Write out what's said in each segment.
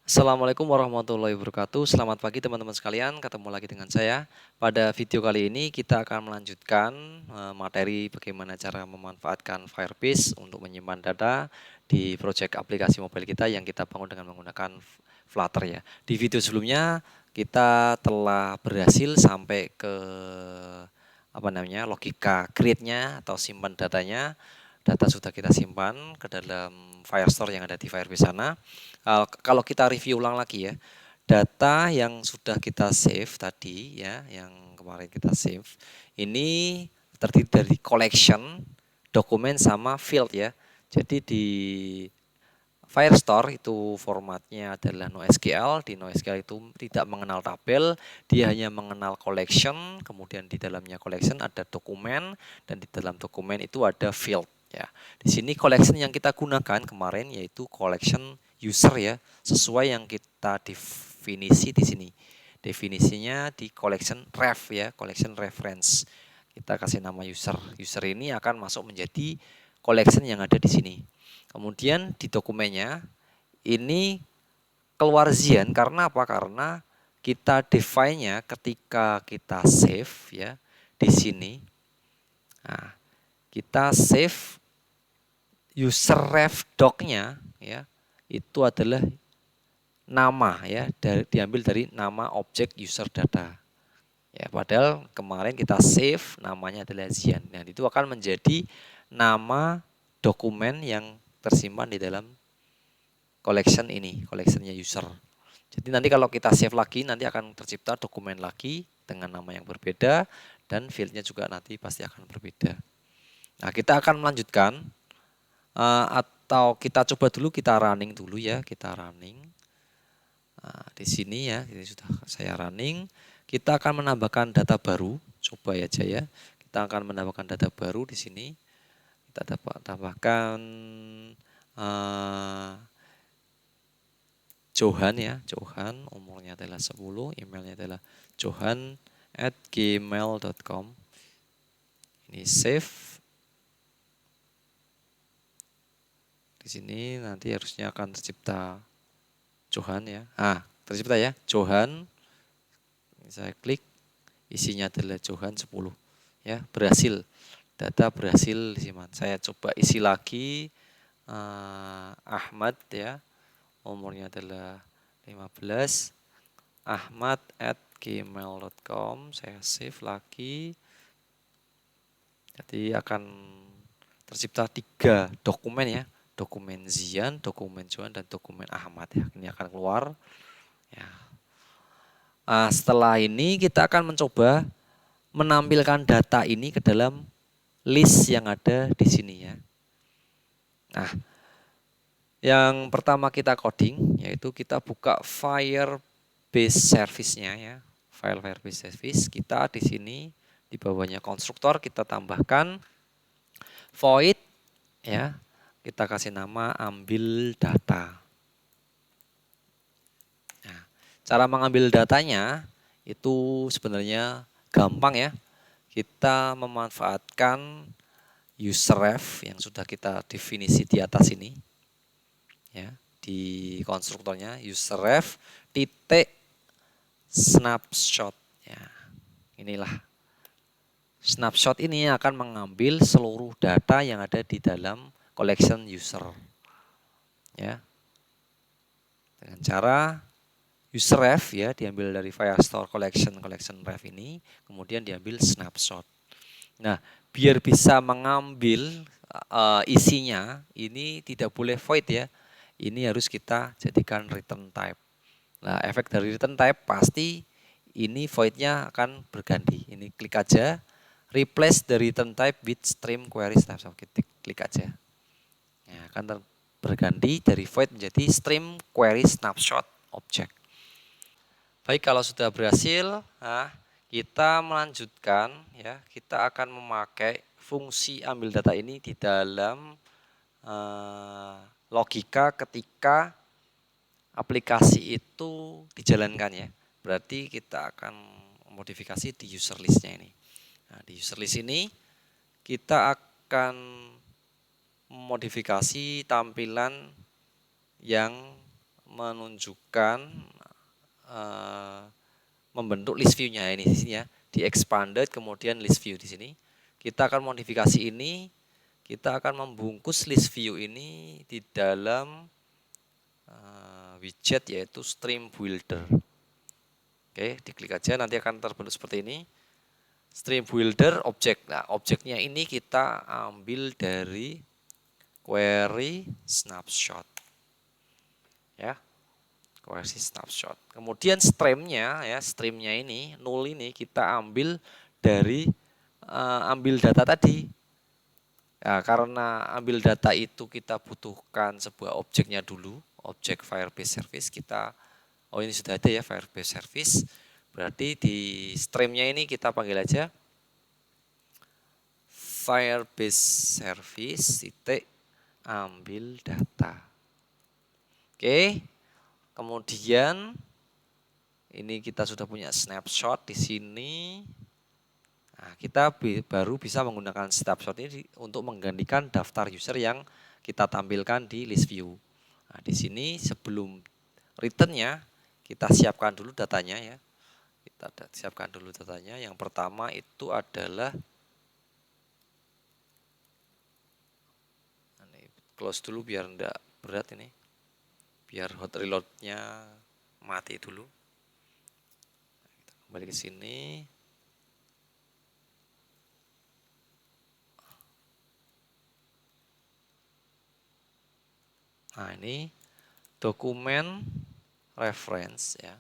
Assalamualaikum warahmatullahi wabarakatuh. Selamat pagi teman-teman sekalian, ketemu lagi dengan saya. Pada video kali ini kita akan melanjutkan materi bagaimana cara memanfaatkan Firebase untuk menyimpan data di proyek aplikasi mobile kita yang kita bangun dengan menggunakan Flutter ya. Di video sebelumnya kita telah berhasil sampai ke logika create-nya atau simpan datanya. Data sudah kita simpan ke dalam Firestore yang ada di Firebase sana. Kalau kita review ulang lagi ya, data yang sudah kita save tadi ya, yang kemarin kita save, ini terdiri dari collection, dokumen sama field ya. Jadi di Firestore itu formatnya adalah NoSQL. Di NoSQL itu tidak mengenal tabel, dia hanya mengenal collection. Kemudian di dalamnya collection ada dokumen, dan di dalam dokumen itu ada field. Ya, di sini collection yang kita gunakan kemarin yaitu collection user ya, sesuai yang kita definisi di sini. Definisinya di collection ref ya, collection reference. Kita kasih nama user. User ini akan masuk menjadi collection yang ada di sini. Kemudian di dokumennya ini keluar Zian karena apa? Karena kita define-nya ketika kita save ya di sini. Nah, kita save user ref doc-nya ya, itu adalah nama ya, diambil dari nama objek user data. Ya, padahal kemarin kita save namanya adalah Zian. Dan itu akan menjadi nama dokumen yang tersimpan di dalam collection ini, collectionnya user. Jadi nanti kalau kita save lagi, nanti akan tercipta dokumen lagi dengan nama yang berbeda dan fieldnya juga nanti pasti akan berbeda. Nah, kita akan melanjutkan atau kita coba dulu, kita running dulu ya, kita running. Nah, di sini ya, ini sudah saya running. Kita akan menambahkan data baru, coba aja ya. Kita akan menambahkan data baru di sini. Kita tambahkan Johan ya, Johan, umurnya adalah 10, emailnya adalah johan@gmail.com. Ini save. Di sini nanti harusnya akan tercipta Johan ya. Tercipta ya, Johan. Ini saya klik, isinya adalah Johan 10. Ya, berhasil. Data berhasil disimpan. Saya coba isi lagi Ahmad ya. Umurnya adalah 15. ahmad@gmail.com. Saya save lagi. Jadi akan tercipta 3 dokumen ya. Dokumen Zian, dokumen Johan, dan dokumen Ahmad ya. Ini akan keluar. Ya. Setelah ini kita akan mencoba menampilkan data ini ke dalam list yang ada di sini ya. Nah, yang pertama kita coding yaitu kita buka Firebase service-nya ya. File Firebase service, kita di sini di bawahnya konstruktor kita tambahkan void ya. Kita kasih nama ambil data. Nah, cara mengambil datanya itu sebenarnya gampang ya. Kita memanfaatkan userref yang sudah kita definisi di atas ini. Ya, di konstruktornya userref titik snapshot ya. Inilah snapshot ini akan mengambil seluruh data yang ada di dalam collection user ya, dengan cara userref ya, diambil dari Firestore collection ref ini, kemudian diambil snapshot. Nah, biar bisa mengambil isinya ini tidak boleh void ya. Ini harus kita jadikan return type. Nah, efek dari return type pasti ini voidnya akan berganti. Ini klik aja, replace the return type with stream query snapshot. Klik aja. Ya, akan berganti dari void menjadi stream query snapshot object. Baik, kalau sudah berhasil, kita melanjutkan ya. Kita akan memakai fungsi ambil data ini di dalam logika ketika aplikasi itu dijalankan ya. Berarti kita akan modifikasi di user list-nya ini. Nah, di user list ini kita akan modifikasi tampilan yang menunjukkan membentuk list view-nya ini di sini ya, di expanded kemudian list view di sini. Kita akan modifikasi ini, kita akan membungkus list view ini di dalam widget yaitu stream builder. Oke, diklik aja nanti akan terbentuk seperti ini. Stream builder objek. Nah, objeknya ini kita ambil dari query snapshot. Ya. Query snapshot. Kemudian streamnya ya, streamnya ini null ini kita ambil dari ambil data tadi. Ya, karena ambil data itu kita butuhkan sebuah objeknya dulu, objek Firebase service kita. Oh, ini sudah ada ya Firebase service. Berarti di streamnya ini kita panggil aja Firebase service titik ambil data. Oke. Kemudian ini kita sudah punya snapshot di sini. Nah, kita baru bisa menggunakan snapshot ini untuk menggantikan daftar user yang kita tampilkan di list view. Nah, di sini sebelum return-nya kita siapkan dulu datanya ya. Kita siapkan dulu datanya. Yang pertama itu adalah ini close dulu biar enggak berat ini. Biar hot reload-nya mati dulu. Kita kembali ke sini. Nah, ini dokumen reference ya.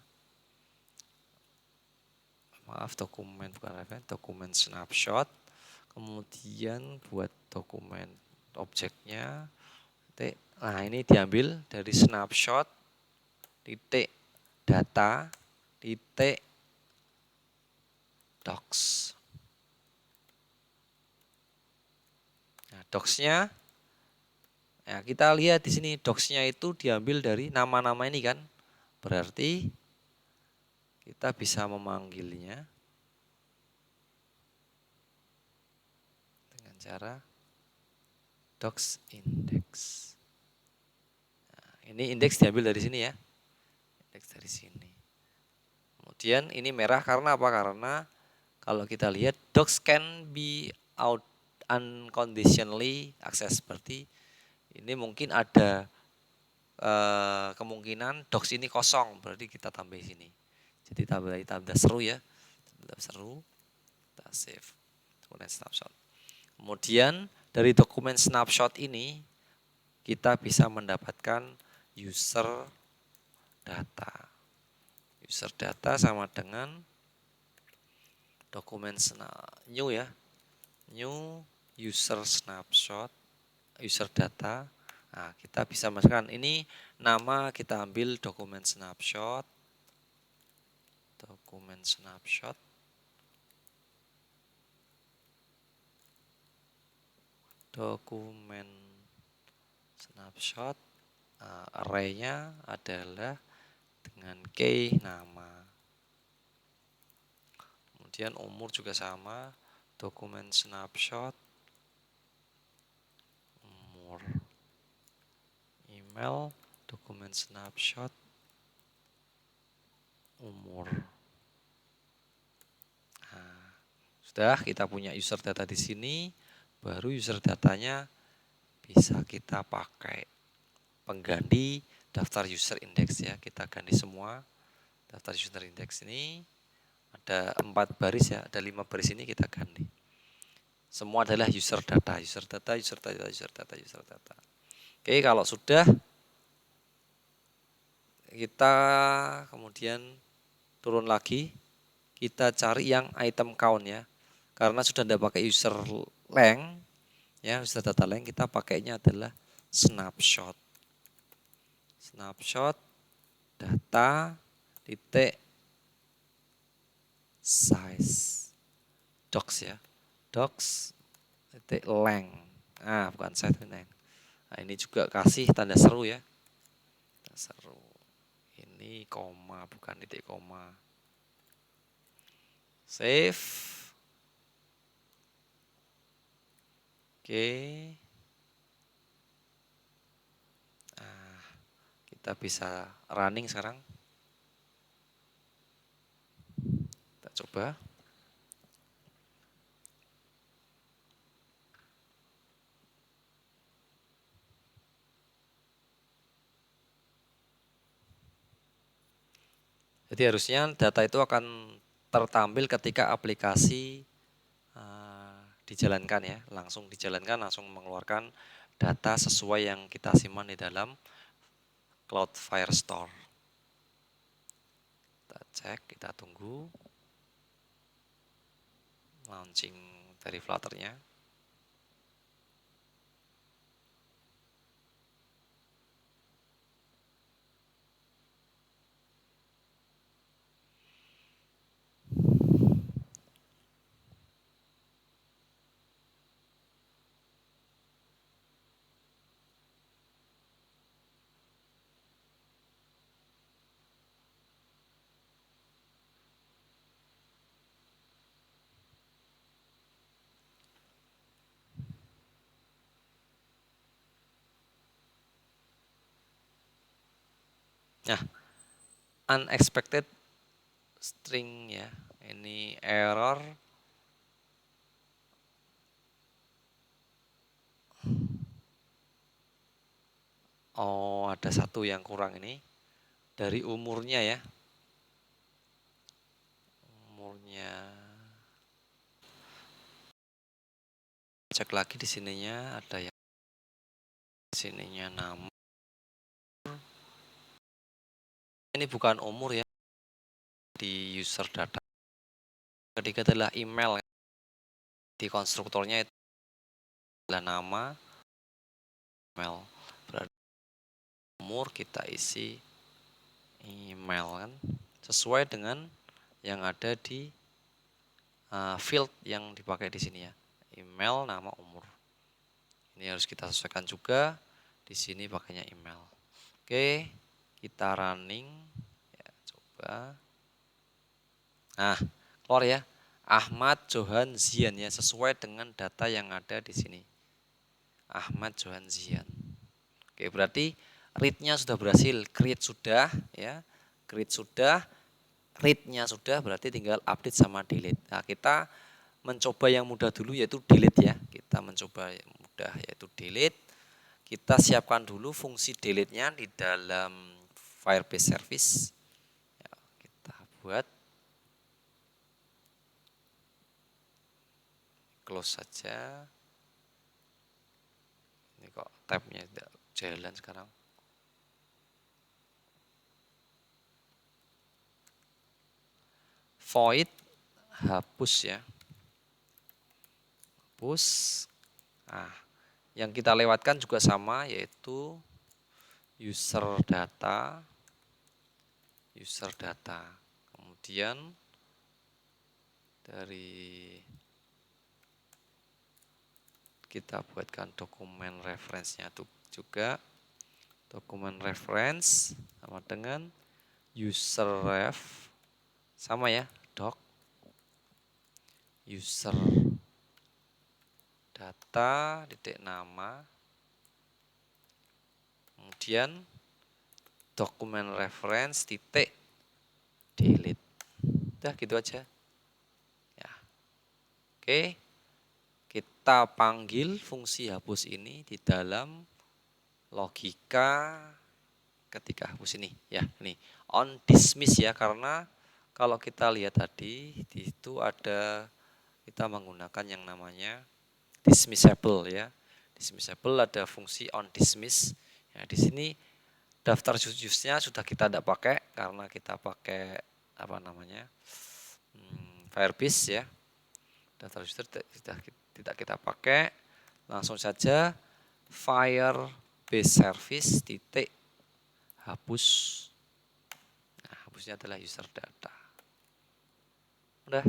Maaf, dokumen bukan reference, dokumen snapshot. Kemudian buat dokumen objeknya. Nah, ini diambil dari snapshot titik data titik docs. Nah, docs-nya ya, kita lihat di sini docs-nya itu diambil dari nama-nama ini kan. Berarti kita bisa memanggilnya dengan cara docs index. Nah, ini indeks diambil dari sini ya. Indeks dari sini. Kemudian ini merah karena apa? Karena kalau kita lihat docs can be out unconditionally access. Berarti ini mungkin ada kemungkinan docs ini kosong. Berarti kita tambah sini. Jadi tambah seru ya. Tambah seru. Kita save. Kemudian snapshot. Kemudian dari dokumen snapshot ini kita bisa mendapatkan user data. User data sama dengan dokumen new ya. New user snapshot, user data. Nah, kita bisa masukkan ini nama, kita ambil dokumen snapshot. Dokumen snapshot. Dokumen snapshot. Array-nya adalah dengan key nama. Kemudian umur juga sama, dokumen snapshot, umur, email, dokumen snapshot, umur. Nah, sudah kita punya user data di sini, baru user datanya bisa kita pakai pengganti daftar user index ya. Kita ganti semua daftar user index ini. Ada 4 baris ya, ada 5 baris ini kita ganti. Semua adalah user data, user data, user data, user data, user data. Oke, kalau sudah kita kemudian turun lagi, kita cari yang item count ya. Karena sudah tidak pakai user length ya, user data length, kita pakainya adalah snapshot. Snapshot data titik size docs ya, docs titik length. Nah, bukan size length. Nah, ini juga kasih tanda seru ya, tanda seru. Ini koma bukan titik koma. Save. Oke. Nah, kita Kita bisa running sekarang. Kita coba. Jadi harusnya data itu akan tertampil ketika aplikasi dijalankan ya, langsung dijalankan, langsung mengeluarkan data sesuai yang kita simpan di dalam Cloud Firestore. Kita cek, kita tunggu launching dari Flutter-nya. Nah, unexpected string ya, ini error. Oh, ada satu yang kurang ini dari umurnya ya. Umurnya. Cek lagi di sininya ada yang di sininya nama. Ini bukan umur ya, di user data. Ketiga adalah email. Di konstruktornya itu adalah nama, email. Berarti umur kita isi email kan, sesuai dengan yang ada di field yang dipakai di sini ya. Email, nama, umur. Ini harus kita sesuaikan juga. Di sini pakainya email. Oke, kita running. Ya, coba. Nah, keluar ya. Ahmad Johan Zian ya, sesuai dengan data yang ada di sini. Ahmad Johan Zian. Oke, berarti read-nya sudah berhasil, create sudah ya. Create sudah, read-nya sudah, berarti tinggal update sama delete. Nah, kita mencoba yang mudah dulu yaitu delete ya. Kita mencoba yang mudah yaitu delete. Kita siapkan dulu fungsi delete-nya di dalam Firebase Service. Ya, kita buat close saja. Ini kok tab-nya tidak jalan sekarang. Void hapus ya. Hapus. Nah, yang kita lewatkan juga sama yaitu user data. Kemudian dari kita buatkan dokumen reference-nya juga. Dokumen reference sama dengan user ref sama ya, doc user data titik nama, kemudian dokumen reference titik delete. Udah gitu aja ya. Oke, kita panggil fungsi hapus ini di dalam logika ketika hapus ini ya. Ini on dismiss ya, karena kalau kita lihat tadi di itu ada kita menggunakan yang namanya dismissible ya. Dismissible ada fungsi on dismiss. Ya, di sini daftar use-nya sudah kita tidak pakai karena kita pakai apa namanya Firebase ya. Daftar user sudah tidak kita pakai. Langsung saja Firebase service titik hapus. Nah, hapusnya adalah user data. Udah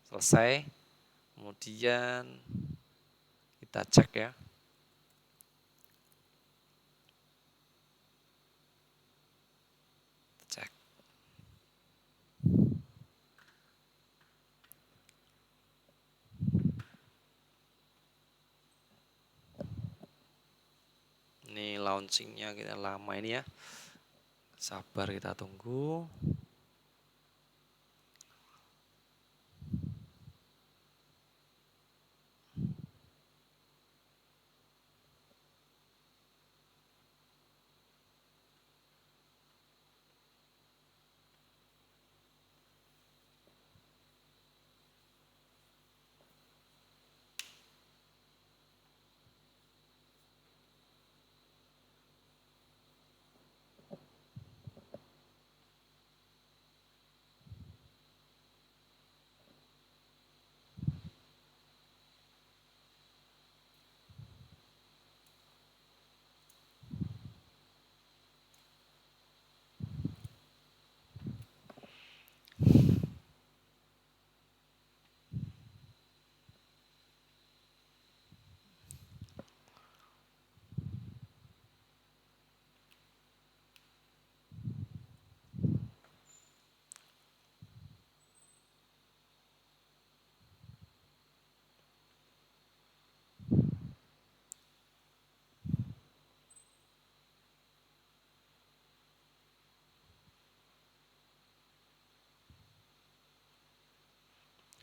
selesai. Kemudian kita cek ya. Cek. Ini launchingnya kita lama ini ya. Sabar kita tunggu.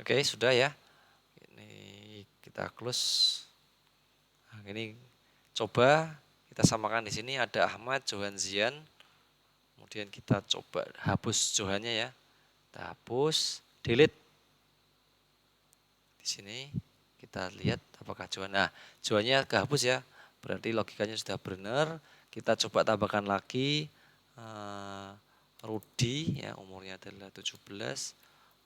Oke, sudah ya. Ini kita close. Nah, ini coba kita samakan di sini ada Ahmad Johan Zian. Kemudian kita coba hapus Johannya ya. Kita hapus, delete. Di sini kita lihat apakah Johan. Nah, Johannya kehapus ya. Berarti logikanya sudah benar. Kita coba tambahkan lagi Rudi ya, umurnya adalah 17.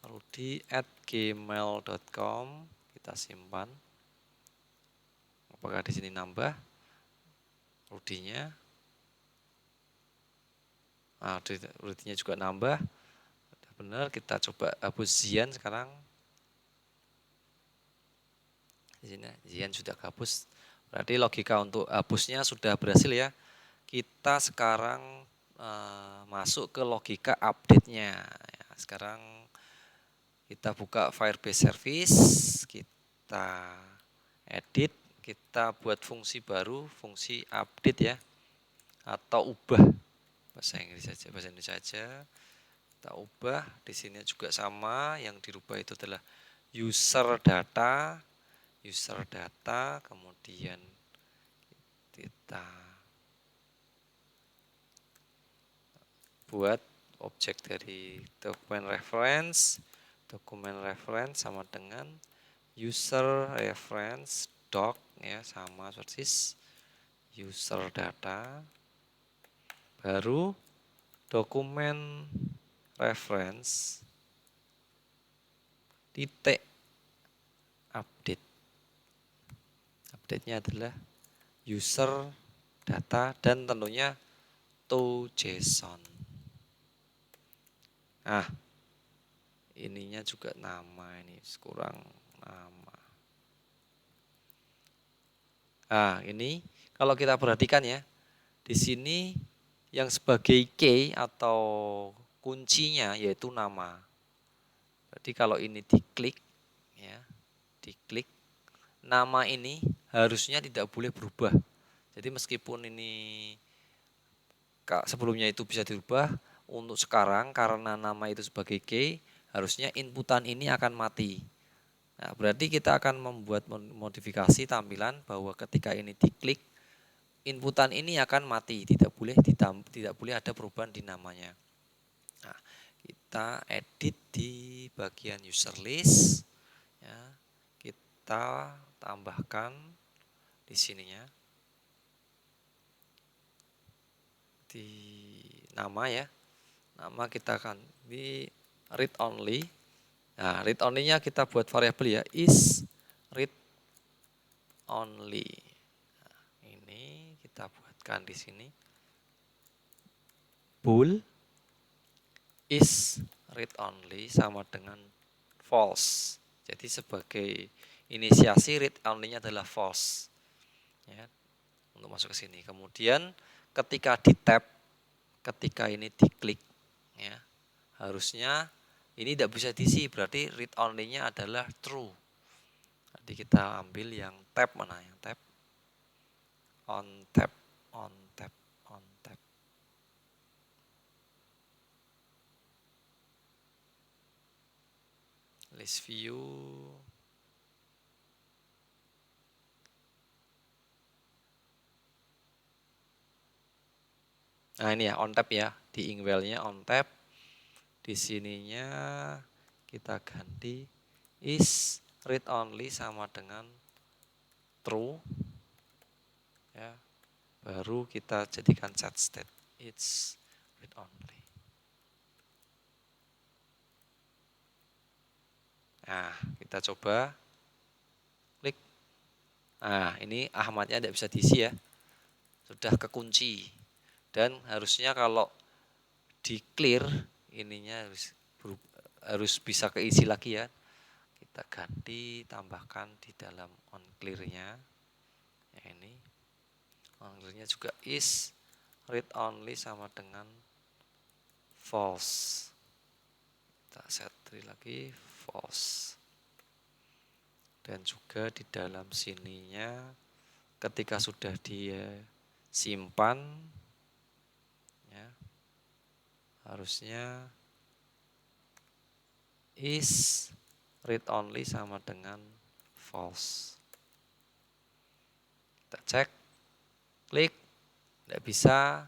Rudi@gmail.com, kita simpan. Apakah di sini nambah Rudinya? Nah, Rudinya juga nambah. Benar, kita coba hapus Zian sekarang. Di sini Zian sudah hapus. Berarti logika untuk hapusnya sudah berhasil ya. Kita sekarang masuk ke logika update-nya. Ya, sekarang kita buka Firebase Service, kita edit, kita buat fungsi baru, fungsi update ya, atau ubah, bahasa Inggris saja, bahasa Indonesia saja. Kita ubah, di sini juga sama, yang dirubah itu adalah user data, kemudian kita buat objek dari dokumen reference sama dengan user reference doc ya, sama persis user data, baru dokumen reference titik update. Update-nya adalah user data dan tentunya to JSON. Nah, ininya juga nama, ini kurang nama. Nah, ini kalau kita perhatikan ya, di sini yang sebagai key atau kuncinya yaitu nama. Jadi kalau ini diklik ya, nama ini harusnya tidak boleh berubah. Jadi meskipun ini sebelumnya itu bisa dirubah, untuk sekarang karena nama itu sebagai key, harusnya inputan ini akan mati. Nah, berarti kita akan membuat modifikasi tampilan bahwa ketika ini diklik, inputan ini akan mati, tidak boleh ada perubahan di namanya. Nah, kita edit di bagian user list ya, kita tambahkan di sininya di nama ya, nama kita akan di read only. Nah, read only-nya kita buat variabel ya, is read only. Nah, ini kita buatkan di sini bool is read only sama dengan false. Jadi sebagai inisiasi read only-nya adalah false. Ya, untuk masuk ke sini. Kemudian ketika di tab, ketika ini diklik ya, harusnya ini tidak bisa diisi, berarti read only-nya adalah true. Jadi kita ambil yang tab mana? Yang tab on tab on tab, on tab. List view. Nah ini ya on tab ya, di Inkwell-nya on tab. Di sininya kita ganti is read only sama dengan true. Ya, baru kita jadikan set state it's read only. Nah, kita coba klik. Nah, ini Ahmadnya tidak bisa diisi ya. Sudah kekunci. Dan harusnya kalau di clear ininya harus bisa keisi lagi ya. Kita ganti, tambahkan di dalam on clear-nya. Ya ini. On clear-nya juga is read only sama dengan false. Kita set lagi false. Dan juga di dalam sininya ketika sudah disimpan ya, harusnya is read only sama dengan false. Kita cek, klik, tidak bisa,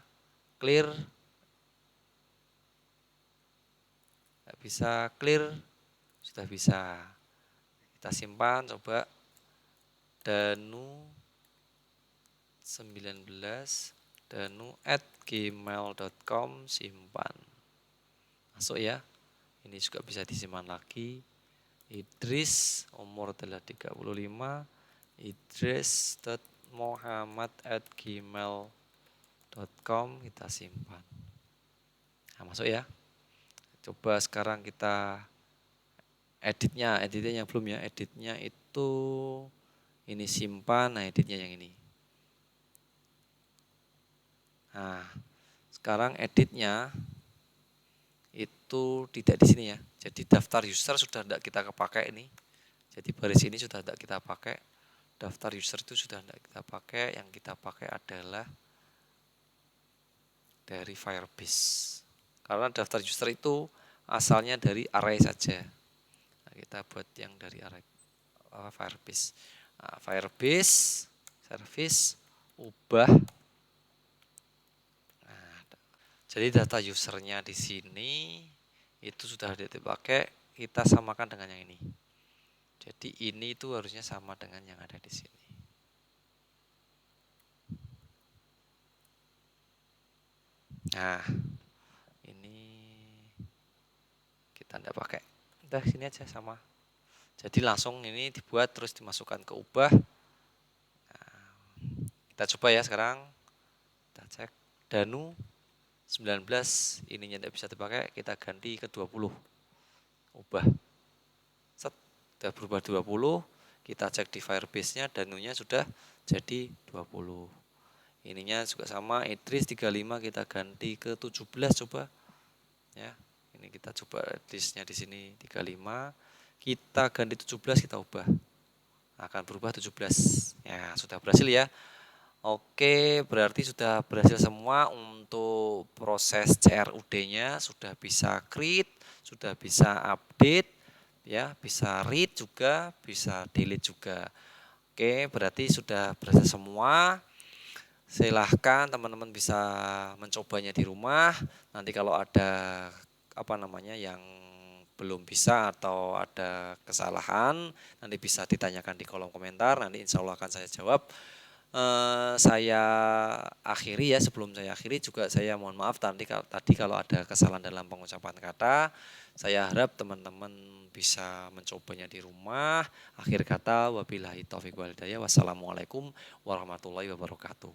clear, tidak bisa, clear, sudah bisa. Kita simpan, coba danu 19 danu@gmail.com, simpan. Masuk ya. Ini juga bisa disimpan lagi. Idris, umur adalah 35. idris.muhammad@gmail.com, kita simpan. Nah, masuk ya. Coba sekarang kita editnya yang belum ya. Editnya itu ini simpan, nah editnya yang ini. Nah, sekarang editnya itu tidak di sini ya. Jadi daftar user sudah tidak kita pakai ini. Jadi baris ini sudah tidak kita pakai. Daftar user itu sudah tidak kita pakai. Yang kita pakai adalah dari Firebase. Karena daftar user itu asalnya dari array saja. Nah, kita buat yang dari array Firebase. Nah, Firebase service ubah. Nah, jadi data usernya di sini itu sudah dipakai, kita samakan dengan yang ini. Jadi ini itu harusnya sama dengan yang ada di sini. Nah, ini kita tidak pakai. Udah sini aja sama. Jadi langsung ini dibuat terus dimasukkan ke ubah. Nah, kita coba ya sekarang. Kita cek danu 19 ininya tidak bisa dipakai, kita ganti ke 20. Ubah. Set, sudah berubah 20. Kita cek di Firebase-nya danunya sudah jadi 20. Ininya juga sama, Idris 35 kita ganti ke 17 coba. Ya. Ini kita coba listnya di sini 35. Kita ganti 17, kita ubah. Akan berubah 17. Ya, sudah berhasil ya. Oke, berarti sudah berhasil semua untuk proses CRUD-nya, sudah bisa create, sudah bisa update, ya, bisa read juga, bisa delete juga. Oke, berarti sudah berhasil semua. Silahkan teman-teman bisa mencobanya di rumah. Nanti kalau ada yang belum bisa atau ada kesalahan, nanti bisa ditanyakan di kolom komentar. Nanti insya Allah akan saya jawab. Saya akhiri ya, sebelum saya akhiri juga saya mohon maaf tadi kalau ada kesalahan dalam pengucapan kata. Saya harap teman-teman bisa mencobanya di rumah. Akhir kata, wabillahi taufiq wal hidayah. Wassalamualaikum warahmatullahi wabarakatuh.